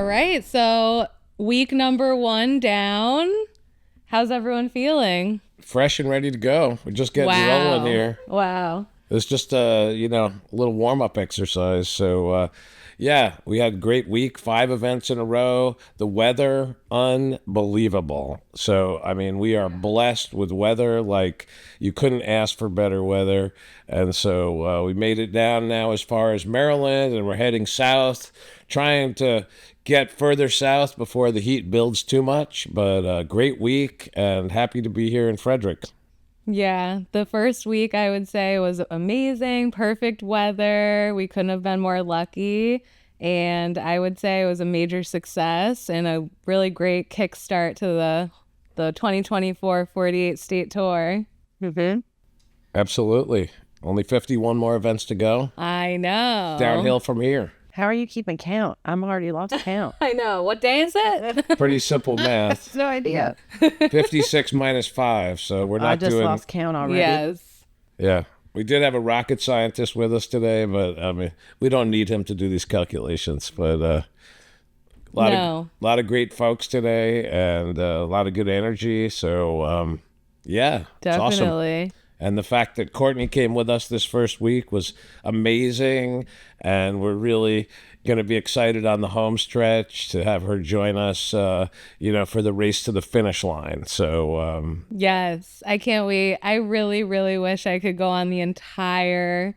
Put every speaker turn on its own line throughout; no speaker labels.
right. So week number 1 down. How's everyone feeling?
Fresh and ready to go. We're just getting rolling here.
Wow.
It's just a little warm-up exercise. So, we had a great week, 5 events in a row. The weather, unbelievable. So, I mean, we are blessed with weather like you couldn't ask for better weather. And so we made it down now as far as Maryland, and we're heading south, trying to get further south before the heat builds too much. But great week, and happy to be here in Frederick.
Yeah, the first week I would say was amazing, perfect weather. We couldn't have been more lucky. And I would say it was a major success and a really great kickstart to the 2024 48 state tour.
Mm-hmm.
Absolutely. Only 51 more events to go.
I know.
Downhill from here.
How are you keeping count? I'm already lost count.
I know. What day is it?
Pretty simple math.
No idea.
56 minus 5, so we're not
I just
doing...
lost count already.
Yes.
Yeah. We did have a rocket scientist with us today, but I mean, we don't need him to do these calculations. But a lot of great folks today, and a lot of good energy. So, yeah, it's awesome.
Definitely.
And the fact that Courtney came with us this first week was amazing. And we're really going to be excited on the home stretch to have her join us, for the race to the finish line. So,
Yes, I can't wait. I really, really wish I could go on the entire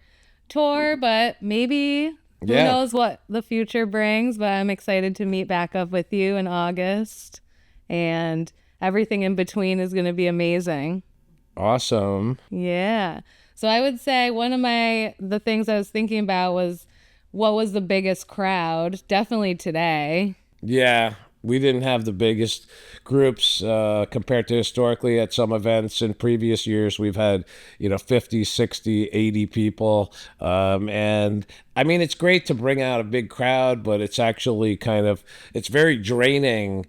tour, but maybe who knows what the future brings. But I'm excited to meet back up with you in August. And everything in between is going to be amazing.
awesome.
Yeah. So I would say one of the things I was thinking about was what was the biggest crowd? Definitely today.
Yeah, we didn't have the biggest groups compared to historically at some events in previous years. We've had, 50, 60, 80 people. And I mean, it's great to bring out a big crowd, but it's actually it's very draining,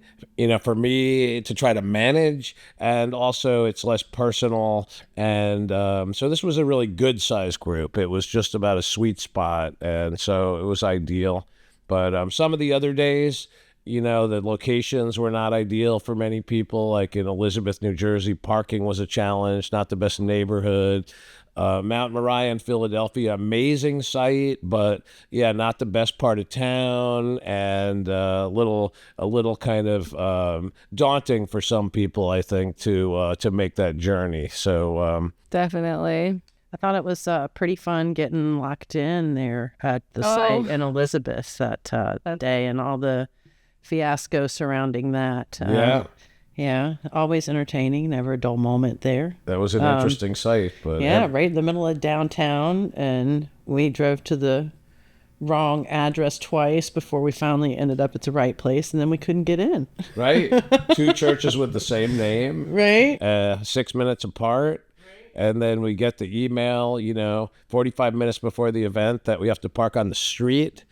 for me to try to manage. And also it's less personal. And so this was a really good sized group. It was just about a sweet spot. And so it was ideal. But some of the other days, the locations were not ideal for many people. Like in Elizabeth, New Jersey, parking was a challenge, not the best neighborhood. Mount Moriah in Philadelphia, amazing site, but not the best part of town, and a little kind of daunting for some people, I think, to make that journey. So
Definitely.
I thought it was pretty fun getting locked in there at the site in Elizabeth that day, and all the fiasco surrounding that. Yeah, always entertaining, never a dull moment there.
That was an interesting site. But
right in the middle of downtown, and we drove to the wrong address twice before we finally ended up at the right place, and then we couldn't get in.
Right. 2 churches with the same name.
Right.
6 minutes apart. And then we get the email, 45 minutes before the event that we have to park on the street.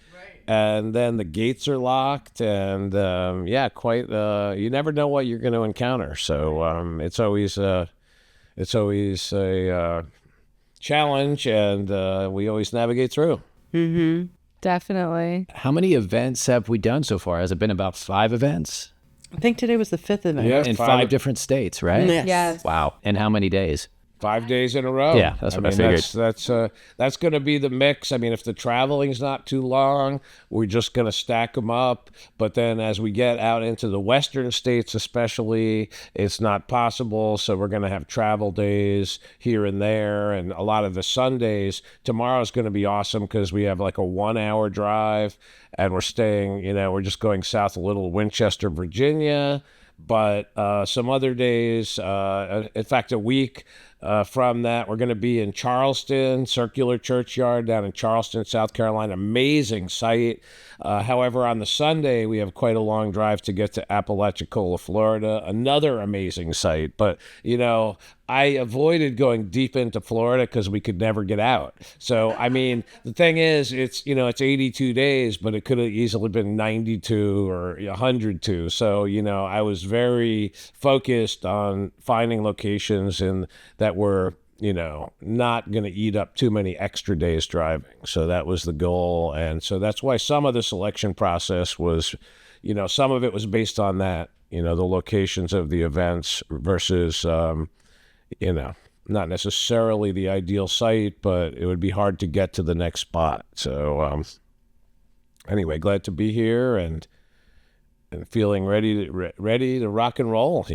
And then the gates are locked, and you never know what you're going to encounter. So it's always a challenge, and we always navigate through.
Mm-hmm. Definitely.
How many events have we done so far? Has it been about 5 events?
I think today was the 5th event.
Yeah,
In 5 different states, right?
Yes.
Wow. And how many days?
5 days in a row.
Yeah, that's what I figured.
That's going to be the mix. I mean, if the traveling's not too long, we're just going to stack them up. But then as we get out into the western states especially, it's not possible. So we're going to have travel days here and there. And a lot of the Sundays, tomorrow's going to be awesome because we have like a 1-hour drive, and we're staying, we're just going south a little, Winchester, Virginia. But some other days, in fact, a week from that, we're going to be in Charleston, Circular Churchyard down in Charleston, South Carolina. Amazing site. However, on the Sunday, we have quite a long drive to get to Apalachicola, Florida. Another amazing site. But, I avoided going deep into Florida because we could never get out. So, I mean, the thing is, it's 82 days, but it could have easily been 92 or 102. So, I was very focused on finding locations that were, not going to eat up too many extra days driving. So that was the goal. And so that's why some of the selection process was, some of it was based on that, the locations of the events versus, not necessarily the ideal site, but it would be hard to get to the next spot. So anyway, glad to be here and feeling ready to rock and roll,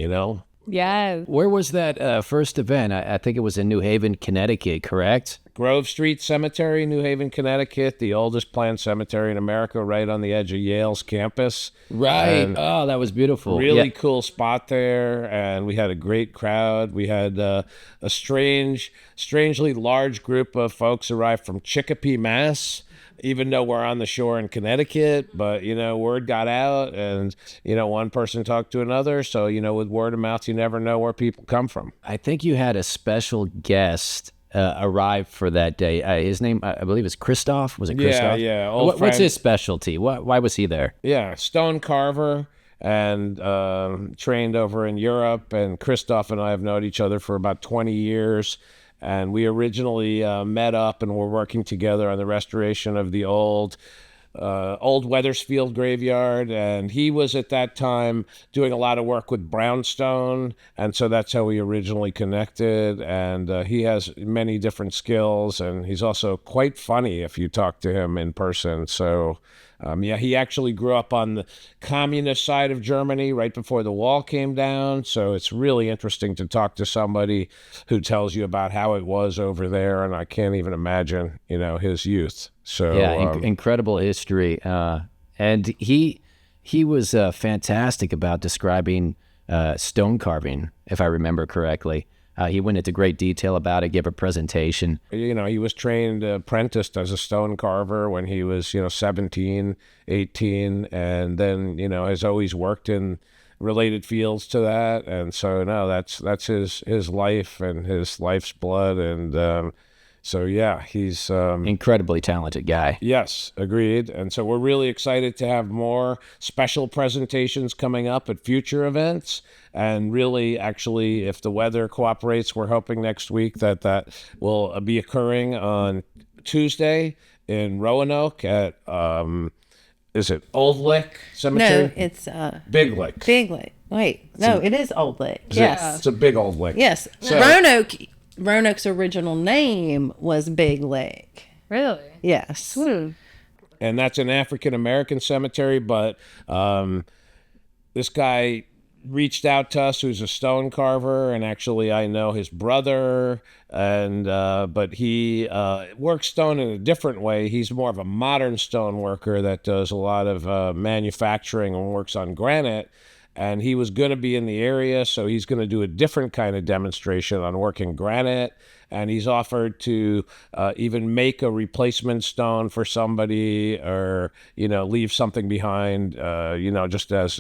Yes.
Where was that first event? I think it was in New Haven, Connecticut, correct?
Grove Street Cemetery, New Haven, Connecticut, the oldest planned cemetery in America, right on the edge of Yale's campus.
Right. Oh, that was beautiful.
Really cool spot there, and we had a great crowd. We had a strangely large group of folks arrive from Chicopee, Mass., even though we're on the shore in Connecticut, but, word got out and, one person talked to another. So, with word of mouth, you never know where people come from.
I think you had a special guest arrive for that day. His name, I believe, is Christoph. Was it Christoph?
Yeah.
What's his specialty? Why was he there?
Yeah, stone carver and trained over in Europe. And Christoph and I have known each other for about 20 years. And we originally met up and were working together on the restoration of the old Weathersfield graveyard. And he was at that time doing a lot of work with brownstone. And so that's how we originally connected. And he has many different skills. And he's also quite funny if you talk to him in person. So he actually grew up on the communist side of Germany right before the wall came down. So it's really interesting to talk to somebody who tells you about how it was over there. And I can't even imagine, his youth. So
incredible history. And he was fantastic about describing stone carving, if I remember correctly. He went into great detail about it, gave a presentation.
He was trained, apprenticed as a stone carver when he was, 17, 18, and then, has always worked in related fields to that. And so, no, that's his life and his life's blood. And he's
incredibly talented guy.
Yes, agreed. And so we're really excited to have more special presentations coming up at future events. And really, actually, if the weather cooperates, we're hoping next week that will be occurring on Tuesday in Roanoke at, is it Old Lick Cemetery?
No, it's
Big Lick.
Big Lick. Wait, no, it is Old Lick. Yes.
It's a big Old Lick.
Yes.
So,
Roanoke's original name was Big Lake.
Really?
Yes.
And that's an African-American cemetery, but this guy reached out to us who's a stone carver, and actually I know his brother, and but he works stone in a different way. He's more of a modern stone worker that does a lot of manufacturing and works on granite. And he was going to be in the area, so he's going to do a different kind of demonstration on working granite. And he's offered to even make a replacement stone for somebody, or leave something behind, just as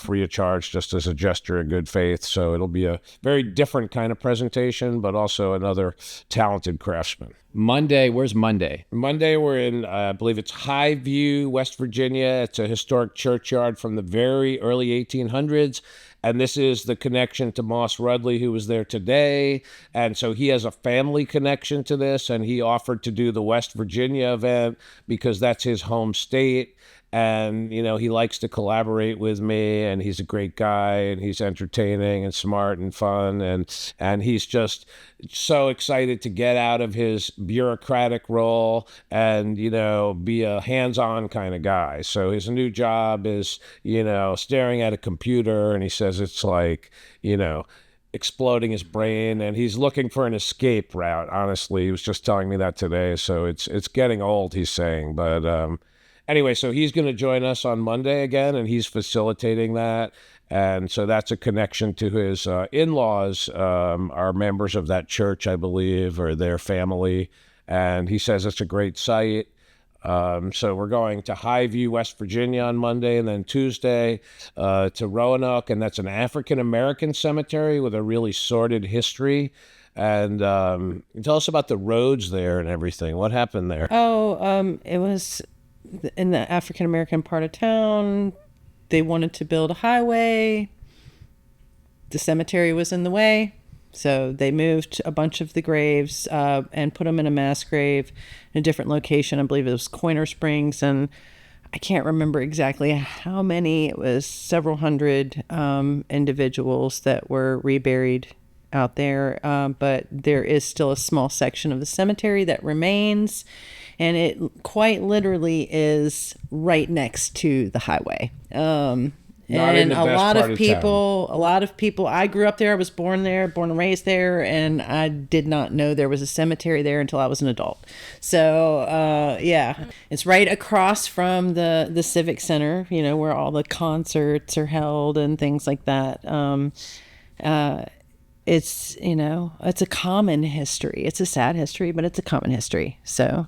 free of charge, just as a gesture of good faith. So it'll be a very different kind of presentation, but also another talented craftsman.
Monday, where's Monday?
Monday, we're in, I believe it's Highview, West Virginia. It's a historic churchyard from the very early 1800s. And this is the connection to Moss Rudley, who was there today. And so he has a family connection to this, and he offered to do the West Virginia event because that's his home state. And, he likes to collaborate with me, and he's a great guy, and he's entertaining and smart and fun. And he's just so excited to get out of his bureaucratic role and, be a hands-on kind of guy. So his new job is, staring at a computer, and he says it's like, exploding his brain, and he's looking for an escape route. Honestly, he was just telling me that today. So it's getting old, he's saying, but, anyway, so he's going to join us on Monday again, and he's facilitating that. And so that's a connection to his in-laws, are members of that church, I believe, or their family. And he says it's a great site. So we're going to Highview, West Virginia on Monday, and then Tuesday to Roanoke. And that's an African-American cemetery with a really sordid history. And tell us about the roads there and everything. What happened there?
It was in the African-American part of town. They wanted to build a highway. The cemetery was in the way. So they moved a bunch of the graves and put them in a mass grave in a different location. I believe it was Coiner Springs. And I can't remember exactly how many. It was several hundred individuals that were reburied out there, but there is still a small section of the cemetery that remains, and it quite literally is right next to the highway. And a lot of people, I grew up there, I was born there, born and raised there, and I did not know there was a cemetery there until I was an adult. So, yeah, it's right across from the Civic Center, where all the concerts are held and things like that. It's, it's a common history. It's a sad history, but it's a common history. So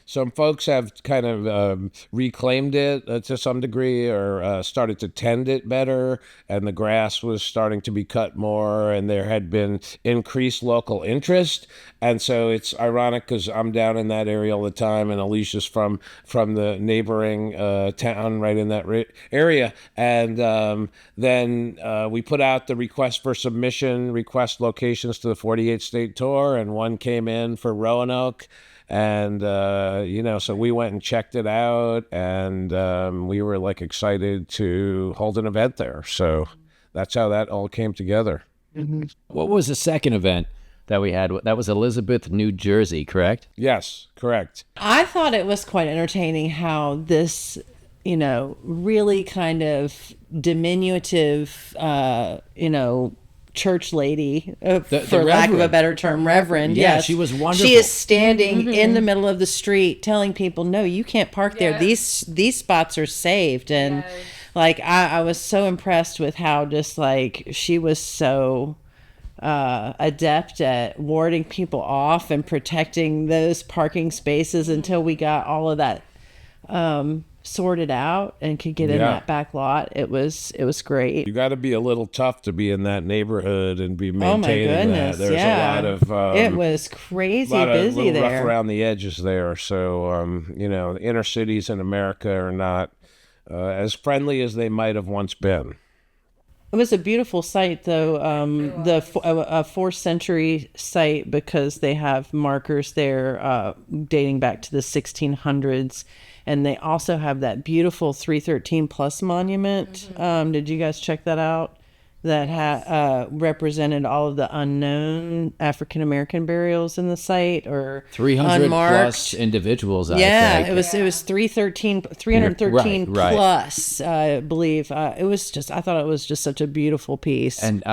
some folks have kind of reclaimed it to some degree, or started to tend it better, and the grass was starting to be cut more, and there had been increased local interest. And so it's ironic because I'm down in that area all the time, and Alicia's from the neighboring town right in that area. And then we put out the request for submission, request locations to the 48 state tour, and one came in for Roanoke. And, so we went and checked it out, and we were excited to hold an event there. So that's how that all came together.
Mm-hmm. What was the second event that we had? That was Elizabeth, New Jersey, correct?
Yes, correct.
I thought it was quite entertaining how this, really kind of diminutive, church lady, for lack of a better term, reverend.
Yeah,
yes.
She was wonderful.
She is standing in the middle of the street telling people, no, you can't park there. These spots are saved. And I was so impressed with how just she was so adept at warding people off and protecting those parking spaces until we got all of that sorted out and could get in that back lot. It was great.
You got to be a little tough to be in that neighborhood and be maintaining that. There's a lot of
it was crazy busy there.
Rough around the edges there. So the inner cities in America are not as friendly as they might have once been.
It was a beautiful site, though, a 4th century site, because they have markers there dating back to the 1600s. And they also have that beautiful 313 Plus monument. Mm-hmm. Did you guys check that out? That represented all of the unknown African-American burials in the site, or
300
unmarked.
Plus individuals.
Yeah, it was 313
right.
plus, I believe. I thought it was just such a beautiful piece.
And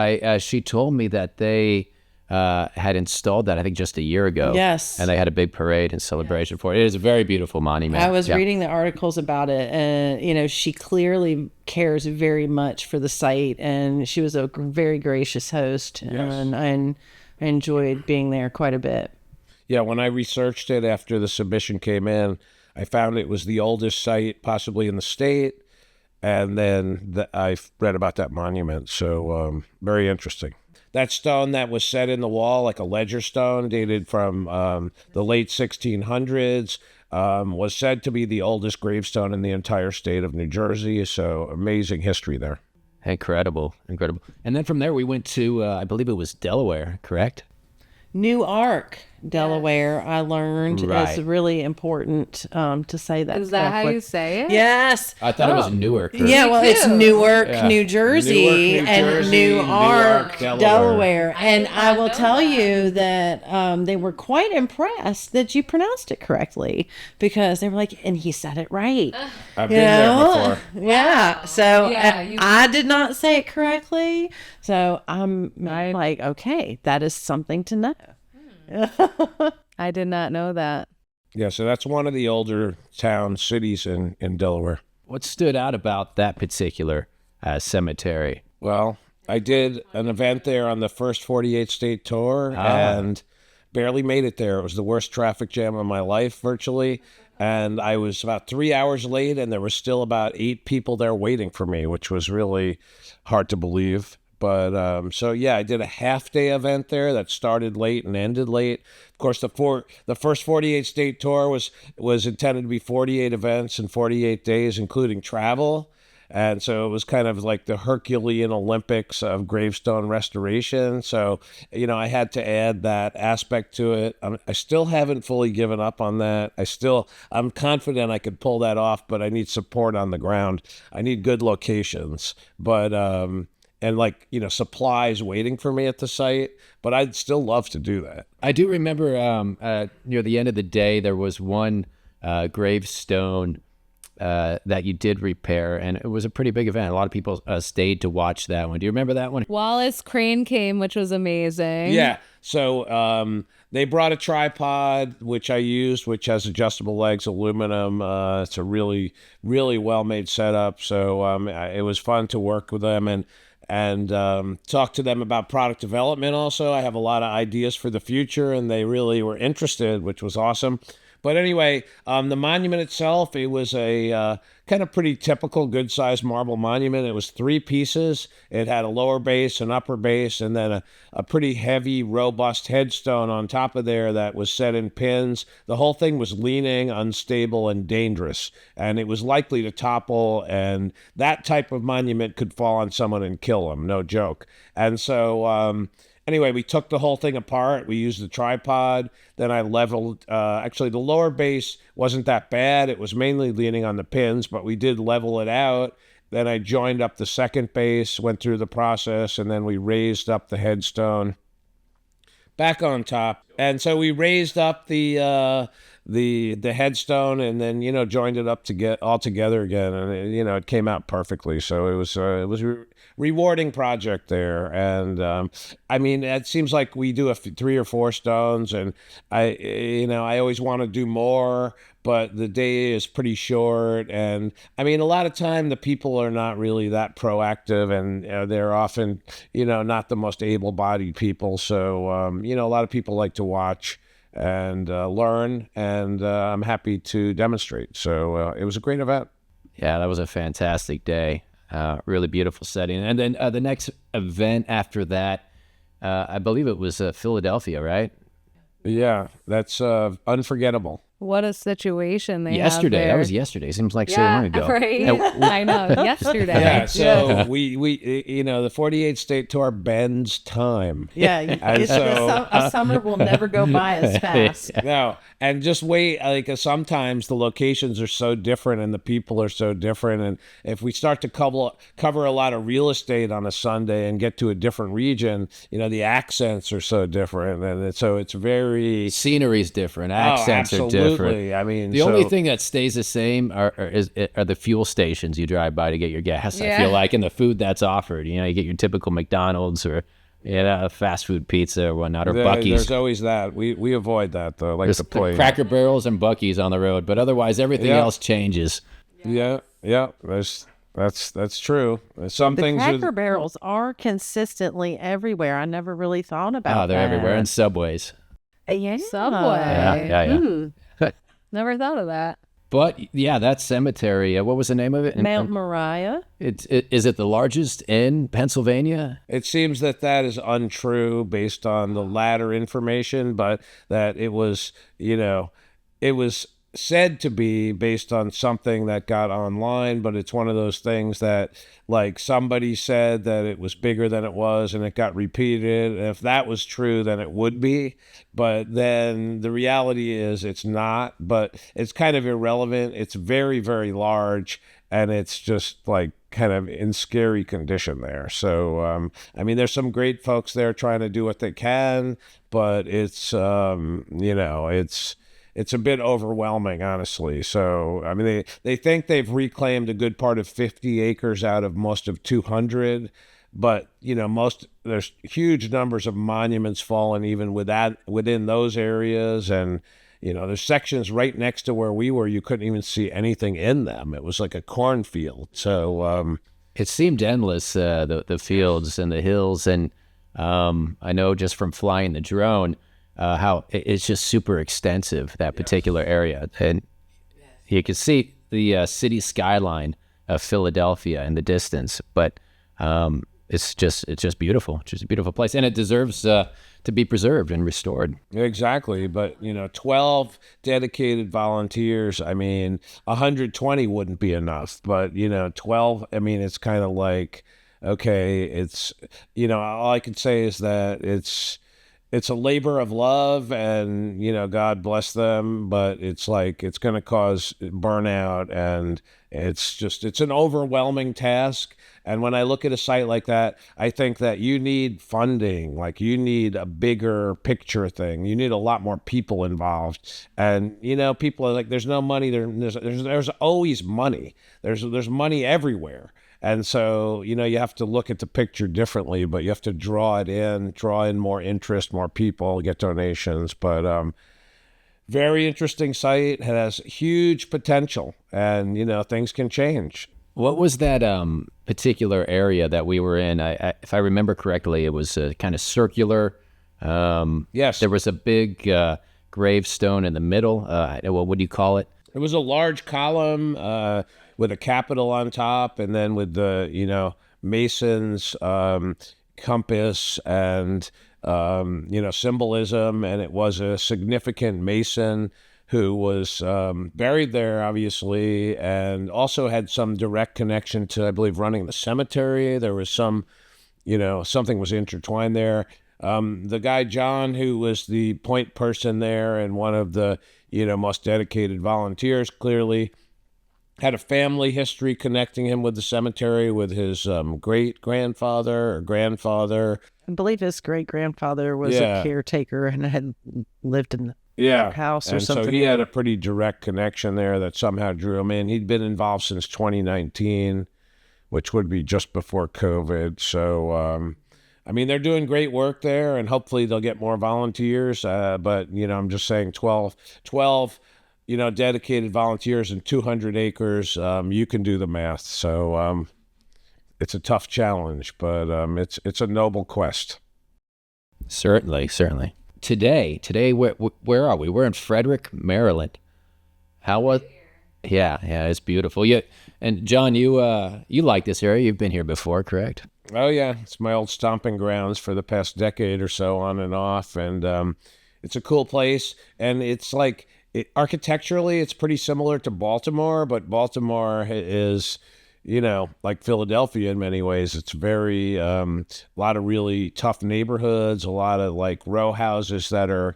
she told me that they had installed that, I think, just a year ago.
Yes.
And they had a big parade and celebration for it. It is a very beautiful monument.
I was reading the articles about it, and, she clearly cares very much for the site, and she was a very gracious host, and I enjoyed being there quite a bit.
Yeah, when I researched it after the submission came in, I found it was the oldest site possibly in the state, and then I read about that monument, so very interesting. That stone that was set in the wall, like a ledger stone, dated from the late 1600s, was said to be the oldest gravestone in the entire state of New Jersey. So amazing history there.
Incredible. And then from there we went to, I believe it was Delaware, correct?
Newark, Delaware, I learned is really important to say that.
Is that how you say it?
Yes.
I thought it was Newark.
Yeah, well, it's Newark, New Jersey, and Newark, Delaware. And I will tell you that they were quite impressed that you pronounced it correctly, because they were like, and he said it right.
I've been there before.
Yeah. So I did not say it correctly. So I'm like, okay, that is something to know.
I did not know that.
Yeah, so that's one of the older cities in Delaware.
What stood out about that particular cemetery?
Well, I did an event there on the first 48 state tour and barely made it there. It was the worst traffic jam of my life, virtually. And I was about 3 hours late, and there was still about 8 people there waiting for me, which was really hard to believe. But I did a half-day event there that started late and ended late. Of course, the first 48 state tour was intended to be 48 events in 48 days, including travel. And so it was kind of like the Herculean Olympics of gravestone restoration. So, I had to add that aspect to it. I still haven't fully given up on that. I'm confident I could pull that off, but I need support on the ground. I need good locations, but, and supplies waiting for me at the site, but I'd still love to do that.
I do remember near the end of the day, there was one gravestone that you did repair, and it was a pretty big event. A lot of people stayed to watch that one. Do you remember that one?
Wallace Crane came, which was amazing.
Yeah. So they brought a tripod, which I used, which has adjustable legs, aluminum. It's a really, really well-made setup. So it was fun to work with them and talk to them about product development also. I have a lot of ideas for the future, and they really were interested, which was awesome. But anyway, the monument itself, it was a kind of pretty typical good-sized marble monument. It was 3 pieces. It had a lower base, an upper base, and then a pretty heavy, robust headstone on top of there that was set in pins. The whole thing was leaning, unstable, and dangerous, and it was likely to topple, and that type of monument could fall on someone and kill them, no joke. And so... Anyway, we took the whole thing apart. We used the tripod. Then I leveled. Actually, the lower base wasn't that bad. It was mainly leaning on the pins, but we did level it out. Then I joined up the second base, went through the process, and then we raised up the headstone back on top. And so we raised up the headstone, and then joined it up to get all together again, and it came out perfectly. So it was a rewarding project there, and it seems like we do 3 or 4 stones, and I always want to do more, but the day is pretty short, and a lot of time the people are not really that proactive, and they're often not the most able-bodied people. So a lot of people like to watch and learn, and I'm happy to demonstrate. So it was a great event.
Yeah, that was a fantastic day. Really beautiful setting. And then the next event after that, I believe it was Philadelphia, right?
Yeah, that's unforgettable.
What a situation they
yesterday.
have there.
That was yesterday. Seems like so long ago.
Right. I know. Yesterday.
Yeah. So we the 48 state tour bends time.
Yeah. A summer will never go by as fast.
No, and just wait. Sometimes the locations are so different and the people are so different, and if we start to cover a lot of real estate on a Sunday and get to a different region, the accents are so different, and so it's very
scenery's different. Accents are different.
Absolutely.
The only thing that stays the same are the fuel stations you drive by to get your gas.
Yeah.
I feel like, and the food that's offered. You get your typical McDonald's or fast food pizza or whatnot, or Buc-ee's.
There's always that. We avoid that though. There's
Cracker Barrels and Buc-ee's on the road, but otherwise everything else changes.
Yeah. That's true. Some things.
Cracker Barrels are consistently everywhere. I never really thought about that.
Oh, they're everywhere, and Subways.
Yeah.
Subway.
Yeah.
Never thought of that.
But yeah, that cemetery. What was the name of it?
Mount Moriah.
Is it the largest in Pennsylvania?
It seems that is untrue based on the latter information, but that it was said to be based on something that got online, but it's one of those things that somebody said that it was bigger than it was and it got repeated. And if that was true, then it would be, but then the reality is it's not, but it's kind of irrelevant. It's very, very large, and it's just kind of in scary condition there. So, there's some great folks there trying to do what they can, but it's, it's a bit overwhelming, honestly. So, they think they've reclaimed a good part of 50 acres out of most of 200, but, there's huge numbers of monuments fallen even within those areas. And, there's sections right next to where we were, you couldn't even see anything in them. It was like a cornfield. So,
it seemed endless, the fields and the hills. And I know just from flying the drone, how it's just super extensive, that particular area. And you can see the city skyline of Philadelphia in the distance, but it's just beautiful. It's just a beautiful place, and it deserves to be preserved and restored.
Exactly. But, 12 dedicated volunteers, I mean, 120 wouldn't be enough. But, 12, I mean, it's kind of like, okay, it's, all I can say is that it's a labor of love, and, God bless them, but it's like, it's going to cause burnout, and it's an overwhelming task. And when I look at a site like that, I think that you need funding, like you need a bigger picture thing. You need a lot more people involved. And, people are like, there's no money. There's always money. There's money everywhere. And so, you have to look at the picture differently, but you have to draw in more interest, more people, get donations. But very interesting site. It has huge potential, and, things can change.
What was that particular area that we were in? If I remember correctly, it was kind of circular.
Yes.
There was a big gravestone in the middle. What do you call it?
It was a large column with a capital on top, and then with the, Mason's compass and, symbolism. And it was a significant Mason who was buried there, obviously, and also had some direct connection to, I believe, running the cemetery. There was something was intertwined there. The guy, John, who was the point person there and one of the, most dedicated volunteers, clearly had a family history connecting him with the cemetery, with his great-grandfather or grandfather.
I believe his great-grandfather was a caretaker and had lived in the house or something.
So he had a pretty direct connection there that somehow drew him in. He'd been involved since 2019, which would be just before COVID. So, they're doing great work there, and hopefully they'll get more volunteers. But, I'm just saying 12, dedicated volunteers and 200 acres, you can do the math. So it's a tough challenge, but it's a noble quest.
Certainly. Today, where are we? We're in Frederick, Maryland. How was? Yeah, it's beautiful. Yeah, and John, you like this area? You've been here before, correct?
Oh yeah, it's my old stomping grounds for the past decade or so, on and off, and it's a cool place. And it's like architecturally, it's pretty similar to Baltimore, but Baltimore is, like Philadelphia in many ways. It's very, a lot of really tough neighborhoods, a lot of like row houses that are,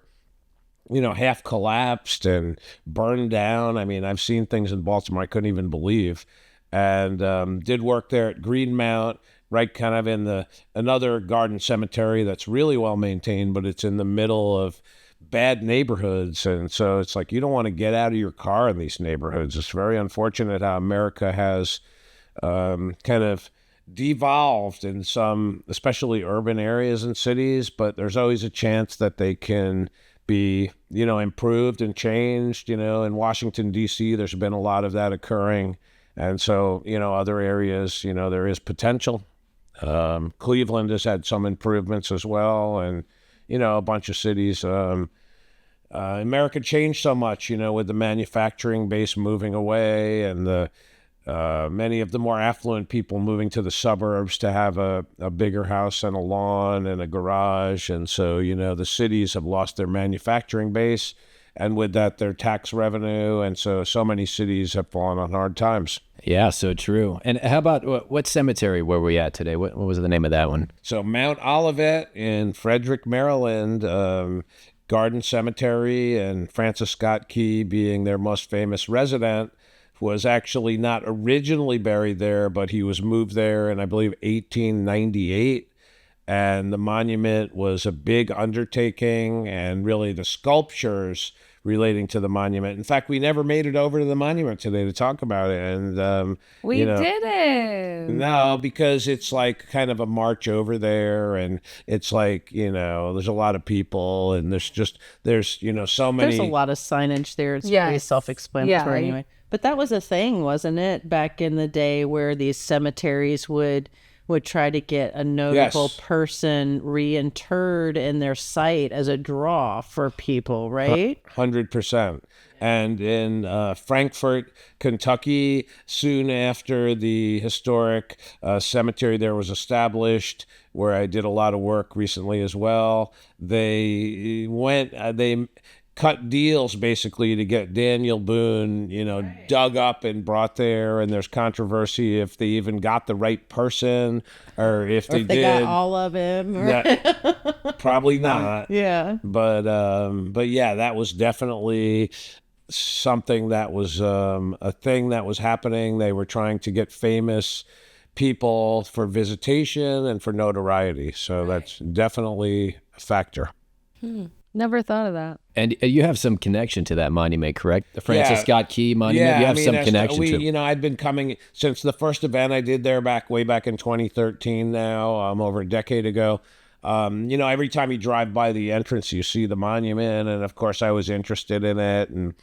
half collapsed and burned down. I've seen things in Baltimore I couldn't even believe, and did work there at Greenmount, right kind of in another garden cemetery that's really well maintained, but it's in the middle of bad neighborhoods. And so it's like, you don't want to get out of your car in these neighborhoods. It's very unfortunate how America has kind of devolved in some, especially urban areas and cities, but there's always a chance that they can be, improved and changed. In Washington, D.C., there's been a lot of that occurring. And so, other areas, there is potential. Cleveland has had some improvements as well. And, a bunch of cities. America changed so much, with the manufacturing base moving away, and the many of the more affluent people moving to the suburbs to have a bigger house and a lawn and a garage. And so, the cities have lost their manufacturing base, and with that, their tax revenue. And so many cities have fallen on hard times.
Yeah, so true. And how about what cemetery were we at today? What was the name of that one?
So Mount Olivet in Frederick, Maryland, Garden Cemetery, and Francis Scott Key being their most famous resident, was actually not originally buried there, but he was moved there in, I believe, 1898. And the monument was a big undertaking, and really the sculptures relating to the monument. In fact, we never made it over to the monument today to talk about it. And
we didn't.
No, because it's like kind of a march over there, and it's like, there's a lot of people, and there's so many.
There's a lot of signage there. It's pretty self-explanatory anyway. But that was a thing, wasn't it, back in the day, where these cemeteries would would try to get a notable person reinterred in their site as a draw for people, right?
100%. And in Frankfort, Kentucky, soon after the historic cemetery there was established, where I did a lot of work recently as well, they cut deals basically to get Daniel Boone, dug up and brought there. And there's controversy if they even got the right person or if they did.
Got all of him.
Probably not.
Yeah.
But yeah, that was definitely something that was a thing that was happening. They were trying to get famous people for visitation and for notoriety. So that's definitely a factor.
Never thought of that.
And you have some connection to that monument, correct? The Francis Scott Key Monument.
Yeah,
you have some connection to it.
I'd been coming since the first event I did there way back in 2013 now, over a decade ago. Every time you drive by the entrance, you see the monument. And of course, I was interested in it and,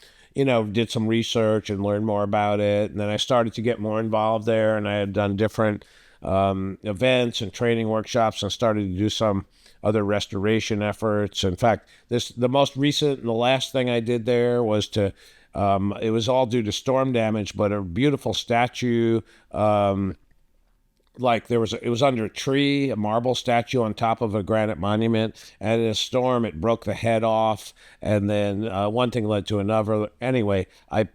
did some research and learned more about it. And then I started to get more involved there, and I had done different events and training workshops and started to do some other restoration efforts. In fact, the most recent and the last thing I did there was it was all due to storm damage, but a beautiful statue, it was under a tree, a marble statue on top of a granite monument, and in a storm, it broke the head off, and then one thing led to another. Anyway, I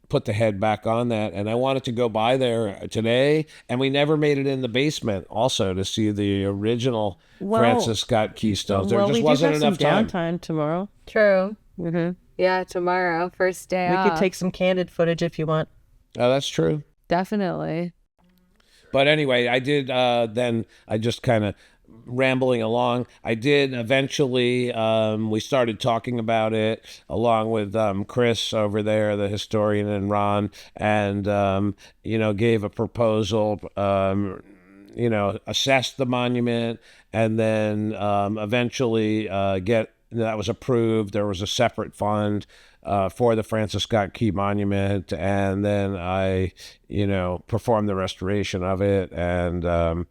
put the head back on that, and I wanted to go by there today, and we never made it in the basement also to see the original Francis Scott Key stones. There just wasn't enough time.
Downtime tomorrow.
True.
Mm-hmm.
Yeah, tomorrow, first day
we
off.
could take some candid footage if you want.
Oh, that's true.
Definitely.
But anyway, I did, then I just kind of rambling along. I did eventually, we started talking about it along with Chris over there, the historian, and Ron, and, gave a proposal, assessed the monument, and then eventually that was approved. There was a separate fund for the Francis Scott Key Monument, and then I, performed the restoration of it and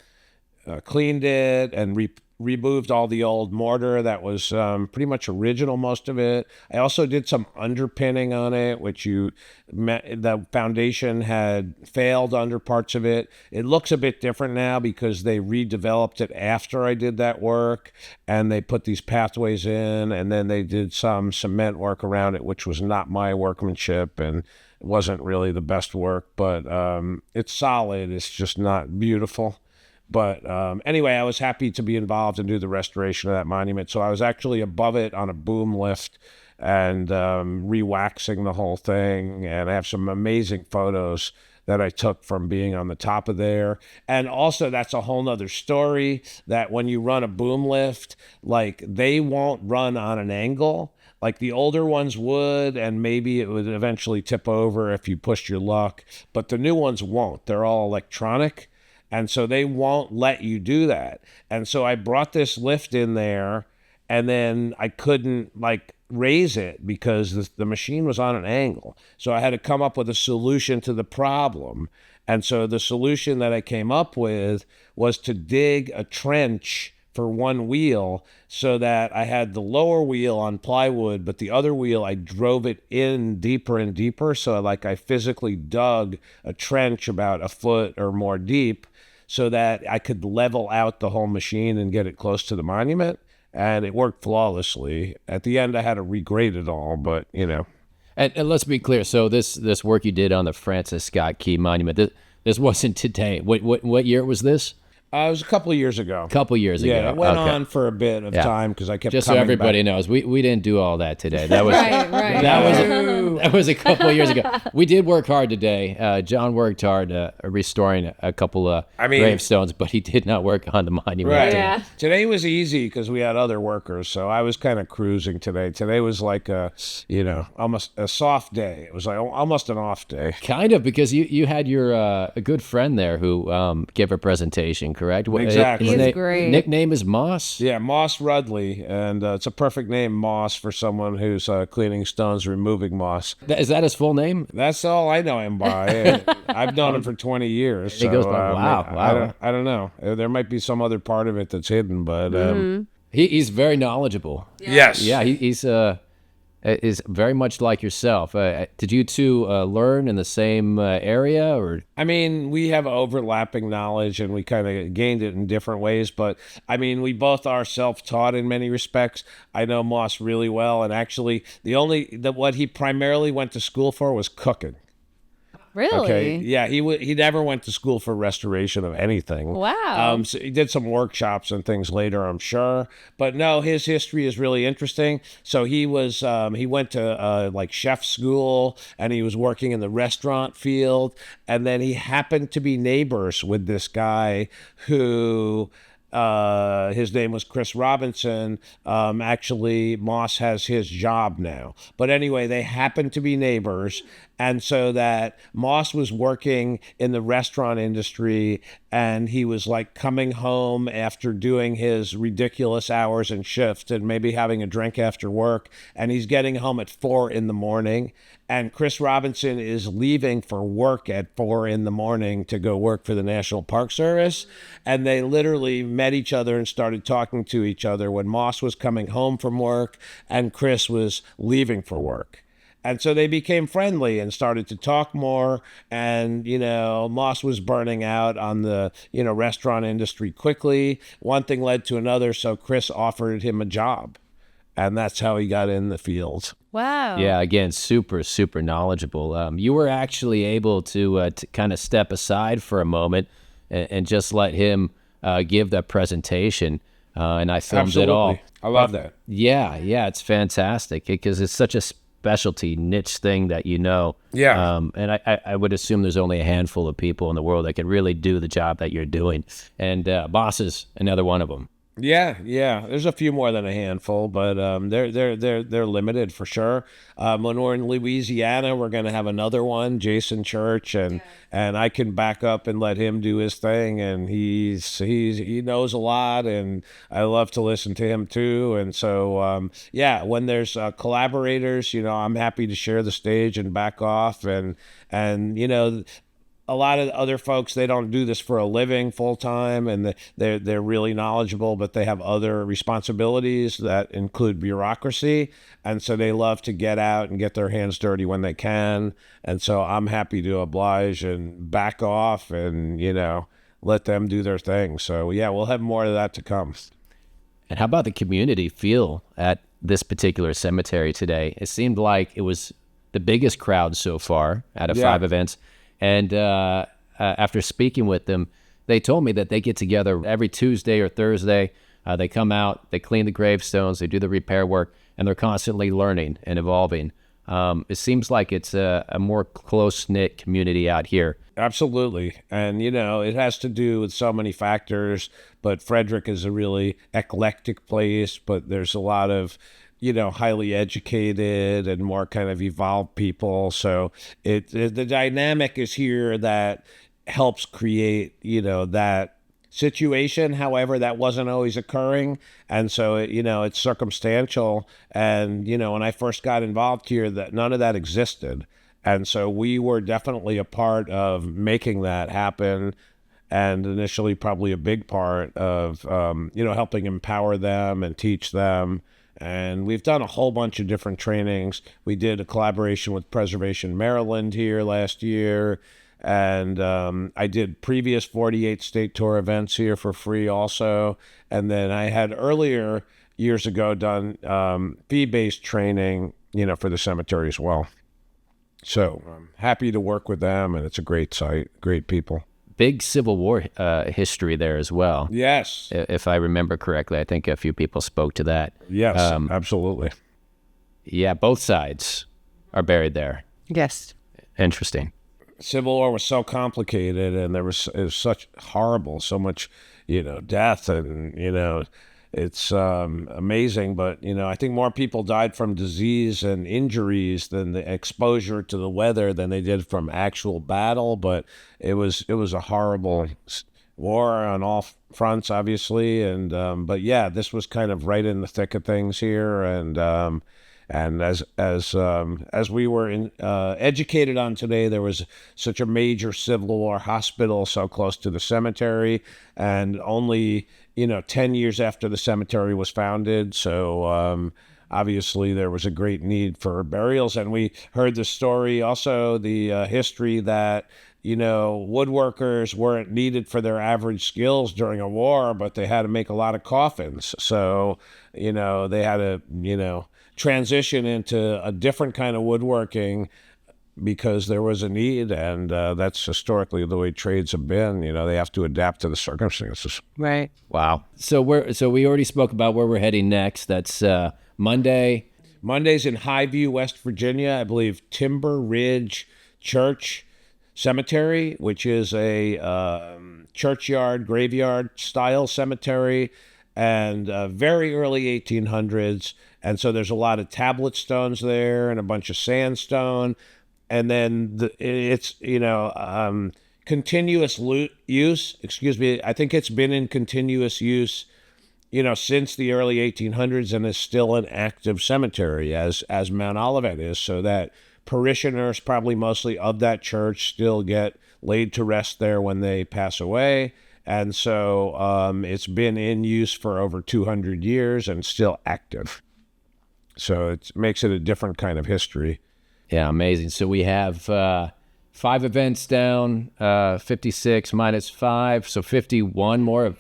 cleaned it and removed all the old mortar that was pretty much original, most of it. I also did some underpinning on it, which the foundation had failed under parts of it. It looks a bit different now because they redeveloped it after I did that work, and they put these pathways in, and then they did some cement work around it, which was not my workmanship, and it wasn't really the best work, but it's solid. It's just not beautiful. But anyway, I was happy to be involved and do the restoration of that monument. So I was actually above it on a boom lift and re-waxing the whole thing. And I have some amazing photos that I took from being on the top of there. And also, that's a whole nother story, that when you run a boom lift, like, they won't run on an angle. Like, the older ones would, and maybe it would eventually tip over if you pushed your luck. But the new ones won't. They're all electronic. And so they won't let you do that. And so I brought this lift in there, and then I couldn't raise it because the machine was on an angle. So I had to come up with a solution to the problem. And so the solution that I came up with was to dig a trench for one wheel so that I had the lower wheel on plywood, but the other wheel, I drove it in deeper and deeper. So I physically dug a trench about a foot or more deep so that I could level out the whole machine and get it close to the monument. And it worked flawlessly. At the end, I had to regrade it all, but,
And let's be clear. So this work you did on the Francis Scott Key Monument, this wasn't today. What year was this?
It was a couple of years ago.
Yeah,
it went on for a bit of time because I kept
just so
coming
everybody
back.
knows, we didn't do all that today. That was
right.
that was a couple of years ago. We did work hard today. John worked hard restoring a couple of gravestones, but he did not work on the monument.
Right.
Yeah.
Today was easy because we had other workers, so I was kind of cruising today. Today was like almost a soft day. It was like almost an off day.
Kind of, because you had your a good friend there who gave a presentation. correct?
Exactly.
He's great.
Nickname is Moss?
Yeah, Moss Rudley, and it's a perfect name, Moss, for someone who's cleaning stones, removing moss.
Is that his full name?
That's all I know him by. I've known him for 20 years.
He goes by,
I mean,
wow.
I don't know. There might be some other part of it that's hidden, but
He's very knowledgeable.
yes.
Yeah, he's is very much like yourself. Did you two learn in the same area, or?
I mean, we have overlapping knowledge and we kind of gained it in different ways, but I mean, we both are self-taught in many respects. I know Moss really well, and actually what he primarily went to school for was cooking.
Really?
Okay. Yeah, he never went to school for restoration of anything.
Wow.
So he did some workshops and things later, I'm sure. But no, his history is really interesting. So he went to like chef school, and he was working in the restaurant field, and then he happened to be neighbors with this guy who his name was Chris Robinson. Actually, Moss has his job now. But anyway, they happened to be neighbors. And so that Moss was working in the restaurant industry, and he was like coming home after doing his ridiculous hours and shift and maybe having a drink after work. And he's getting home at 4 a.m. And Chris Robinson is leaving for work at 4 a.m. to go work for the National Park Service. And they literally met each other and started talking to each other when Moss was coming home from work and Chris was leaving for work. And so they became friendly and started to talk more. And, Moss was burning out on the, restaurant industry quickly. One thing led to another. So Chris offered him a job. And that's how he got in the field.
Wow.
Yeah, again, super, super knowledgeable. You were actually able to kind of step aside for a moment and just let him give that presentation. And I filmed
Absolutely.
it all.
I love that.
Yeah, it's fantastic because it's such a specialty niche thing that
Yeah.
And I would assume there's only a handful of people in the world that can really do the job that you're doing, and Boss is another one of them.
Yeah. There's a few more than a handful, but they're limited for sure. When we're in Louisiana, we're going to have another one, Jason Church, and I can back up and let him do his thing, and he knows a lot, and I love to listen to him too. And so when there's collaborators, I'm happy to share the stage and back off, and a lot of other folks, they don't do this for a living full time, and they're really knowledgeable, but they have other responsibilities that include bureaucracy. And so they love to get out and get their hands dirty when they can. And so I'm happy to oblige and back off and, let them do their thing. So yeah, we'll have more of that to come.
And how about the community feel at this particular cemetery today? It seemed like it was the biggest crowd so far out of 5 events. And after speaking with them, they told me that they get together every Tuesday or Thursday. They come out, they clean the gravestones, they do the repair work, and they're constantly learning and evolving. It seems like it's a more close-knit community out here.
Absolutely. And, it has to do with so many factors, but Frederick is a really eclectic place, but there's a lot of highly educated and more kind of evolved people. So the dynamic is here that helps create, that situation. However, that wasn't always occurring. And so, it's circumstantial. And, when I first got involved here, that none of that existed. And so we were definitely a part of making that happen. And initially probably a big part of, helping empower them and teach them. And we've done a whole bunch of different trainings. We did a collaboration with Preservation Maryland here last year. And I did previous 48 state tour events here for free also. And then I had earlier years ago done fee-based training, for the cemetery as well. So I'm happy to work with them, and it's a great site, great people.
Big Civil War history there as well.
Yes.
If I remember correctly, I think a few people spoke to that.
Yes, absolutely.
Yeah, both sides are buried there.
Yes.
Interesting.
Civil War was so complicated, and it was such horrible, so much, death, and, it's amazing. But, I think more people died from disease and injuries than the exposure to the weather than they did from actual battle. But it was a horrible war on all fronts, obviously. And but yeah, this was kind of right in the thick of things here. And as we were educated on today, there was such a major Civil War hospital so close to the cemetery, and only 10 years after the cemetery was founded. So obviously there was a great need for burials, and we heard the story, also the history that woodworkers weren't needed for their average skills during a war, but they had to make a lot of coffins. So they had to transition into a different kind of woodworking because there was a need, and that's historically the way trades have been. They have to adapt to the circumstances.
Right.
Wow. So we already spoke about where we're heading next. That's Monday.
Monday's in Highview, West Virginia. I believe Timber Ridge Church Cemetery, which is a churchyard, graveyard style cemetery, and very early 1800s. And so there's a lot of tablet stones there and a bunch of sandstone. And then it's continuous use. Excuse me. I think it's been in continuous use, since the early 1800s, and is still an active cemetery as Mount Olivet is. So that parishioners, probably mostly of that church, still get laid to rest there when they pass away. And so it's been in use for over 200 years and still active. So it makes it a different kind of history.
Yeah, amazing. So we have 5 events down, 56 minus 5, so 51 more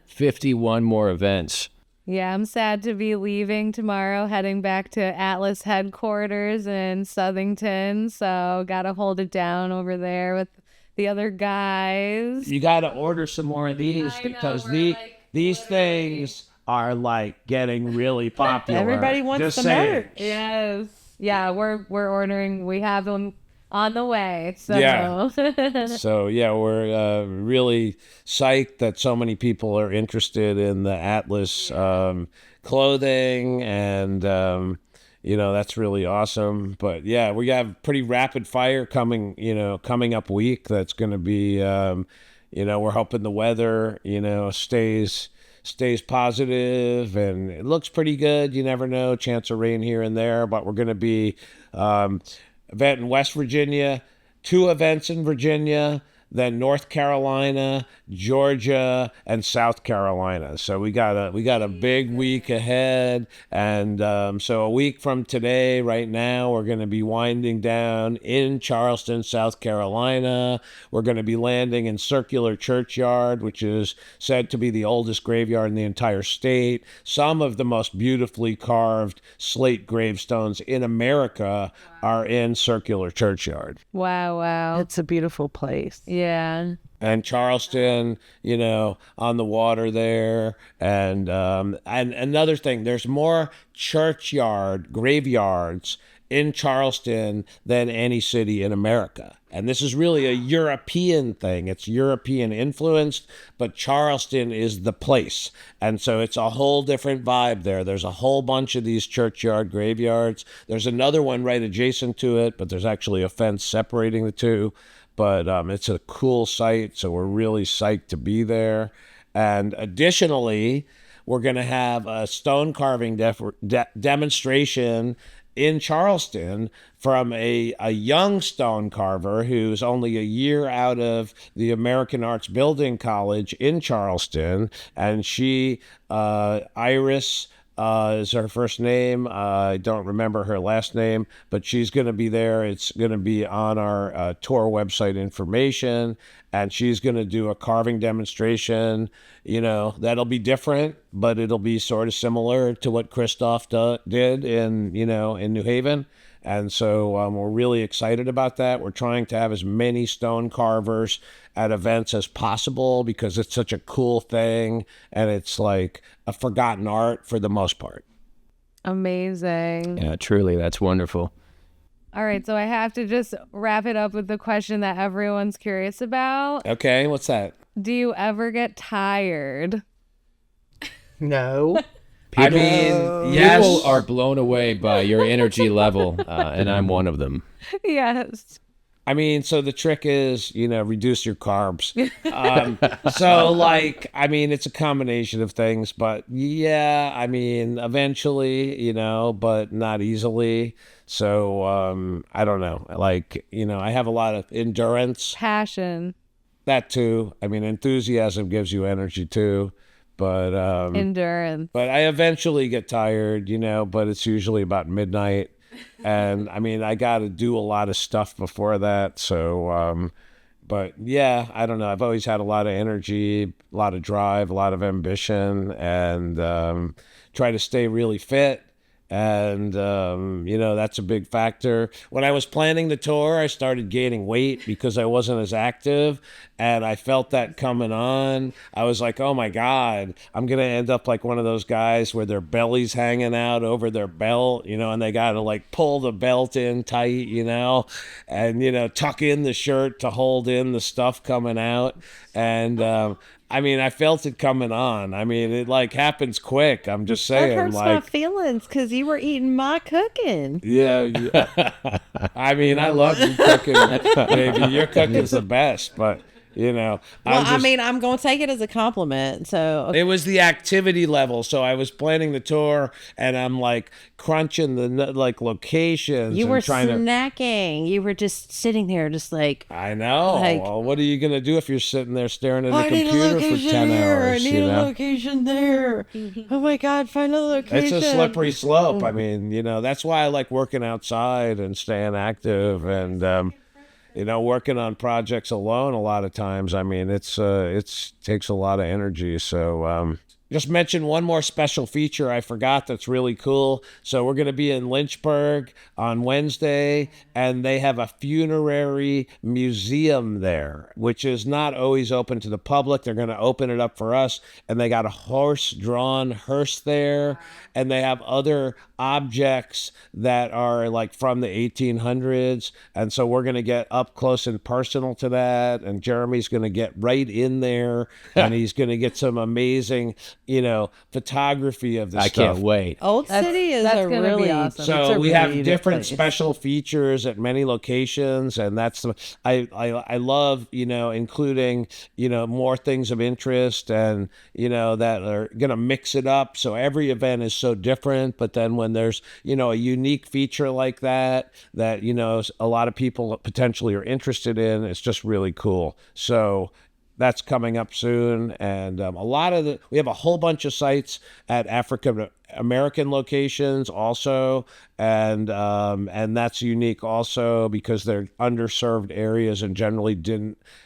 51 more events.
Yeah, I'm sad to be leaving tomorrow, heading back to Atlas headquarters in Southington. So got to hold it down over there with the other guys.
You got to order some more of these because these things are like getting really popular.
Everybody wants the merch.
Yes. Yeah, we're ordering. We have them on the way. So
yeah. So yeah, we're really psyched that so many people are interested in the Atlas clothing, and that's really awesome. But yeah, we have pretty rapid fire coming up week. That's going to be we're hoping the weather stays positive, and it looks pretty good. You never know, chance of rain here and there, but we're going to be event in West Virginia, 2 events in Virginia, then North Carolina, Georgia, and South Carolina. So we got a big week ahead, and so a week from today, right now, we're going to be winding down in Charleston, South Carolina. We're going to be landing in Circular Churchyard, which is said to be the oldest graveyard in the entire state. Some of the most beautifully carved slate gravestones in America are in Circular Churchyard.
Wow.
It's a beautiful place.
Yeah.
And Charleston, on the water there. And another thing, there's more graveyards in Charleston than any city in America. And this is really a European thing. It's European influenced, but Charleston is the place. And so it's a whole different vibe there. There's a whole bunch of these churchyard graveyards. There's another one right adjacent to it, but there's actually a fence separating the two. But it's a cool site, so we're really psyched to be there. And additionally, we're going to have a stone carving demonstration in Charleston from a young stone carver who's only a year out of the American Arts Building College in Charleston. And she, Iris, is her first name. I don't remember her last name, but she's going to be there. It's going to be on our tour website information, and she's going to do a carving demonstration. That'll be different, but it'll be sort of similar to what Christoph did in New Haven. And so we're really excited about that. We're trying to have as many stone carvers at events as possible because it's such a cool thing, and it's like a forgotten art for the most part.
Amazing.
Yeah, truly, that's wonderful.
All right, so I have to just wrap it up with the question that everyone's curious about.
Okay, what's that?
Do you ever get tired?
No.
People,
yes.
People are blown away by your energy level, and I'm one of them.
Yes.
I mean, so the trick is, reduce your carbs. So like, I mean, it's a combination of things, but yeah, I mean, eventually, but not easily. So, I don't know. Like, I have a lot of endurance.
Passion.
That too. I mean, enthusiasm gives you energy too. But
endurance.
But I eventually get tired, but it's usually about midnight. And I mean, I got to do a lot of stuff before that. So, but yeah, I don't know. I've always had a lot of energy, a lot of drive, a lot of ambition, and try to stay really fit. And, that's a big factor. When I was planning the tour, I started gaining weight because I wasn't as active, and I felt that coming on. I was like, oh my God, I'm going to end up like one of those guys where their belly's hanging out over their belt, and they got to like pull the belt in tight, and, tuck in the shirt to hold in the stuff coming out. And, I mean, I felt it coming on. I mean, it like happens quick. I'm just saying,
that hurts
like,
my feelings because you were eating my cooking.
Yeah. I mean, I love you cooking, baby. Your cooking's the best, but
Well, I'm going to take it as a compliment. So
it was the activity level. So I was planning the tour, and I'm like crunching the like locations.
You
and
were
trying
snacking. You were just sitting there, just like.
I know.
Like,
well, what are you gonna do if you're sitting there staring at a computer for 10 hours?
I need a location there. Oh my God, find a location.
It's a slippery slope. I mean, that's why I like working outside and staying active, and working on projects alone a lot of times. I mean, it's takes a lot of energy. So just mention one more special feature I forgot that's really cool. So we're going to be in Lynchburg on Wednesday, and they have a funerary museum there, which is not always open to the public. They're going to open it up for us, and they got a horse-drawn hearse there, and they have other objects that are like from the 1800s, and so we're going to get up close and personal to that, and Jeremy's going to get right in there, and he's going to get some amazing photography of this
stuff. I can't wait.
Old City is
that's
a
gonna
really
be awesome.
So we have different special features at many locations, and that's I love including more things of interest, and that are gonna mix it up. So every event is so different, but then when there's a unique feature like that a lot of people potentially are interested in, it's just really cool. So that's coming up soon, and we have a whole bunch of sites at African American locations also, and that's unique also because they're underserved areas and generally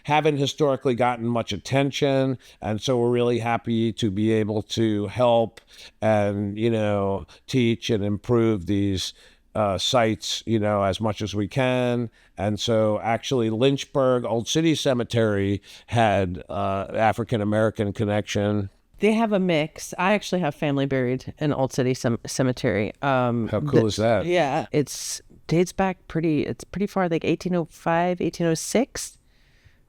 haven't historically gotten much attention, and so we're really happy to be able to help and teach and improve these sites, as much as we can. And so actually Lynchburg Old City Cemetery had African-American connection.
They have a mix. I actually have family buried in Old City Cemetery.
How cool is that?
Yeah, dates back it's pretty far, like 1805, 1806.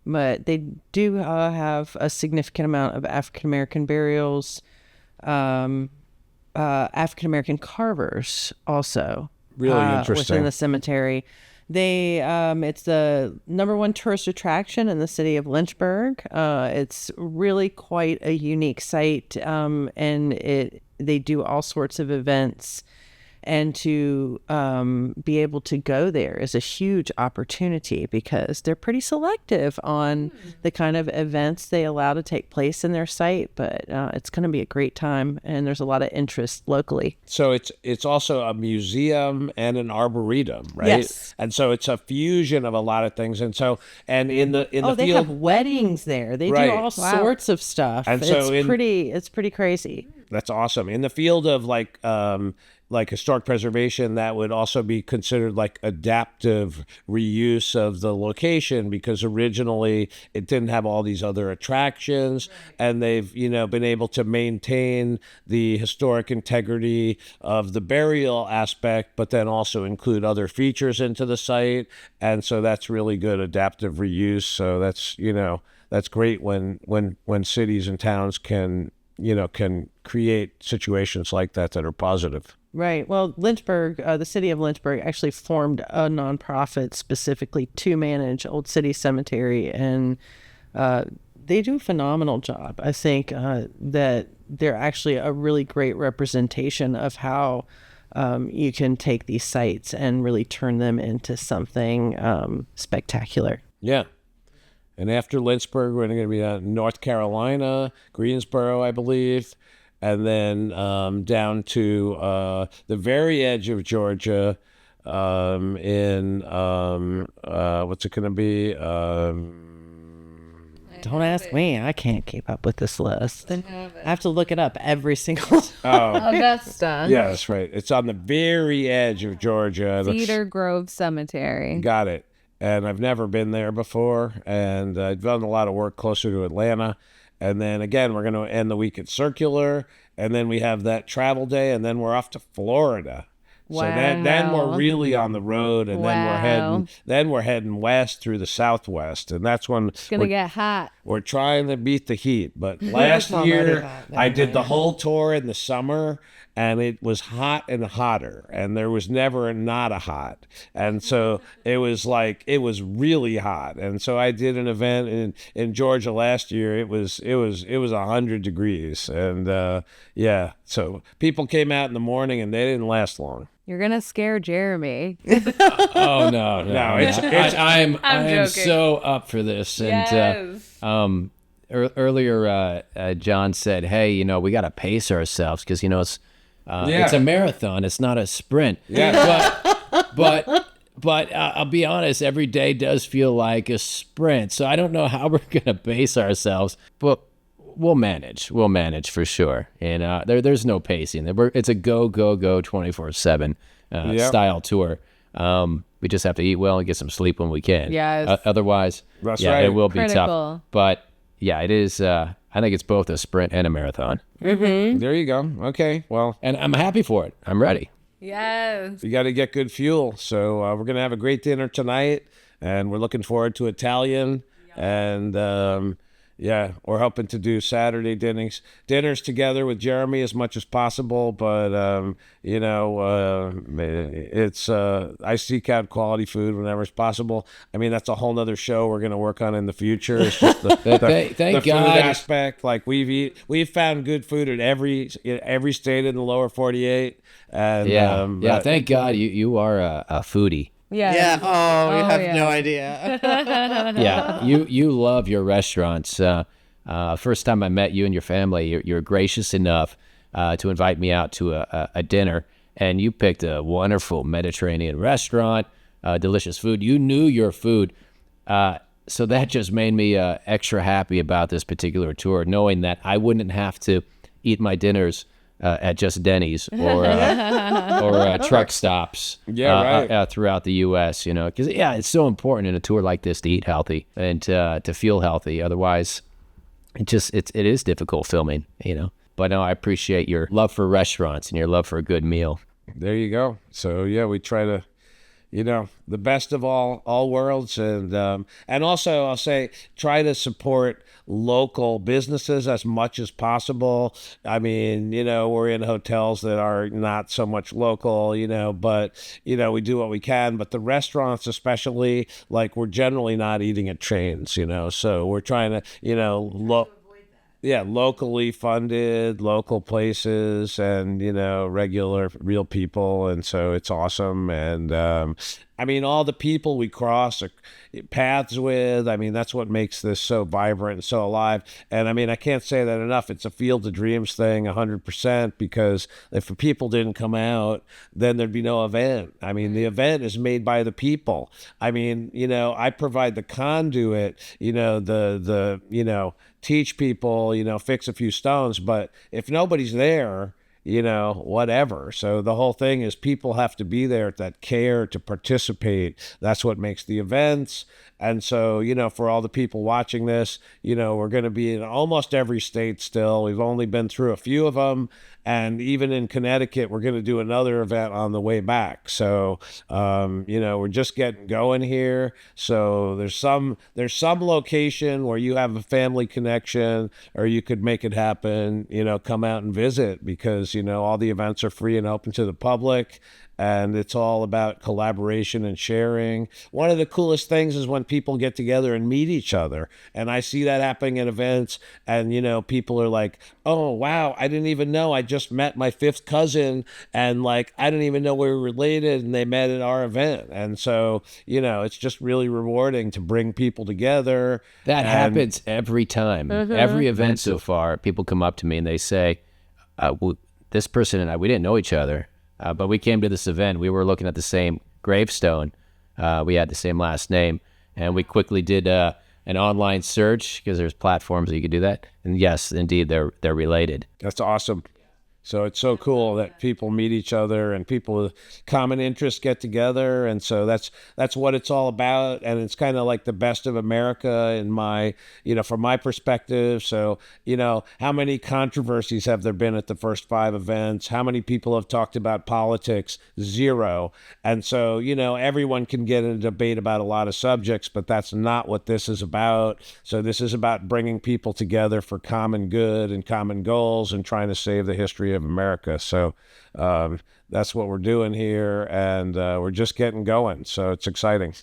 But they do have a significant amount of African-American burials, African-American carvers also.
Really interesting.
Within the cemetery. It's the #1 tourist attraction in the city of Lynchburg. It's really quite a unique site, and they do all sorts of events. And to be able to go there is a huge opportunity because they're pretty selective on the kind of events they allow to take place in their site. But it's going to be a great time, and there's a lot of interest locally.
So it's also a museum and an arboretum, right?
Yes.
And so it's a fusion of a lot of things. And so in the
they
field,
have weddings there. They do all sorts of stuff.
And so
it's pretty crazy.
That's awesome. In the field of like historic preservation, that would also be considered like adaptive reuse of the location because originally it didn't have all these other attractions, and they've been able to maintain the historic integrity of the burial aspect, but then also include other features into the site, and so that's really good adaptive reuse. So that's great when cities and towns can create situations like that are positive.
Right. Well, Lynchburg, the city of Lynchburg actually formed a nonprofit specifically to manage Old City Cemetery, and they do a phenomenal job. I think that they're actually a really great representation of how you can take these sites and really turn them into something spectacular.
Yeah. And after Lynchburg, we're going to be in North Carolina, Greensboro, I believe, and then down to the very edge of Georgia in, what's it going to be?
Don't ask me. I can't keep up with this list. I have to look it up every single time.
Augusta.
Yeah, that's right. It's on the very edge of Georgia.
Cedar Grove Cemetery.
Got it. And I've never been there before, and I've done a lot of work closer to Atlanta. And then again, we're going to end the week at Circular, and then we have that travel day, and then we're off to Florida.
Wow.
So then we're really on the road, and then we're heading west through the Southwest, and that's when
It's gonna get hot.
we're trying to beat the heat. But last year, I did the whole tour in the summer, and it was hot and hotter, and there was never not a hot. And so it was really hot. And so I did an event in Georgia last year. It was 100 degrees. And yeah, so people came out in the morning and they didn't last long.
You're gonna scare Jeremy.
Oh no! I'm
joking.
so up for this. And earlier, John said, "Hey, we got to pace ourselves because it's a marathon. It's not a sprint."
Yeah.
But I'll be honest. Every day does feel like a sprint. So I don't know how we're gonna pace ourselves, but we'll manage. We'll manage for sure. And there's no pacing. It's a go 24/7 style tour. We just have to eat well and get some sleep when we can.
Yes.
Otherwise,
That's right.
it will be
Critical.
tough. But yeah, it is. I think it's both a sprint and a marathon.
There you go. Okay, well,
And I'm happy for it. I'm ready.
Yes.
you got to get good fuel. So we're going to have a great dinner tonight, and we're looking forward to Italian. And yeah, we're hoping to do Saturday dinners together with Jeremy as much as possible. But it's I seek out quality food whenever it's possible. I mean, that's a whole nother show we're going to work on in the future. It's just the
Thank
food
God.
aspect. Like we've found good food in every state in the lower 48. And but-
Thank God you are a foodie.
Yeah.
Yeah. Oh, you have
yeah.
no idea.
Yeah, you love your restaurants. First time I met you and your family, you're gracious enough to invite me out to a dinner, and you picked a wonderful Mediterranean restaurant, delicious food. You knew your food, so that just made me extra happy about this particular tour, knowing that I wouldn't have to eat my dinners at just Denny's or truck stops throughout the U.S., because, it's so important in a tour like this to eat healthy and to feel healthy. Otherwise, it is difficult filming, But no, I appreciate your love for restaurants and your love for a good meal.
There you go. So, yeah, we try to, the best of all worlds. And also, I'll say, try to support local businesses as much as possible. I mean, we're in hotels that are not so much local, but, we do what we can. But the restaurants, especially, like, we're generally not eating at chains, so we're trying to, locally funded, local places, and, regular, real people. And so it's awesome. And, I mean, all the people we cross paths with, I mean, that's what makes this so vibrant and so alive. And I mean, I can't say that enough. It's a Field of Dreams thing 100%, because if people didn't come out, then there'd be no event. I mean, the event is made by the people. I mean, I provide the conduit, teach people, fix a few stones. But if nobody's there, whatever. So the whole thing is people have to be there that care to participate. That's what makes the events. And so, for all the people watching this, we're going to be in almost every state still. We've only been through a few of them. And even in Connecticut, we're going to do another event on the way back. So, we're just getting going here. So there's some location where you have a family connection, or you could make it happen, come out and visit, because, all the events are free and open to the public. And it's all about collaboration and sharing. One of the coolest things is when people get together and meet each other. And I see that happening at events. And, people are like, oh, wow, I didn't even know. I just met my fifth cousin. And I didn't even know we were related. And they met at our event. And so, it's just really rewarding to bring people together.
That happens every time. Every event so far, people come up to me and they say, this person and I, we didn't know each other. But we came to this event. We were looking at the same gravestone. We had the same last name. And we quickly did an online search, because there's platforms that you could do that. And yes, indeed, they're related.
That's awesome. So it's so cool that people meet each other and people with common interests get together. And so that's what it's all about. And it's kind of like the best of America in my, from my perspective. So, how many controversies have there been at the first 5 events? How many people have talked about politics? 0. And so, everyone can get in a debate about a lot of subjects, but that's not what this is about. So this is about bringing people together for common good and common goals and trying to save the history of America. So that's what we're doing here, and we're just getting going. So it's exciting.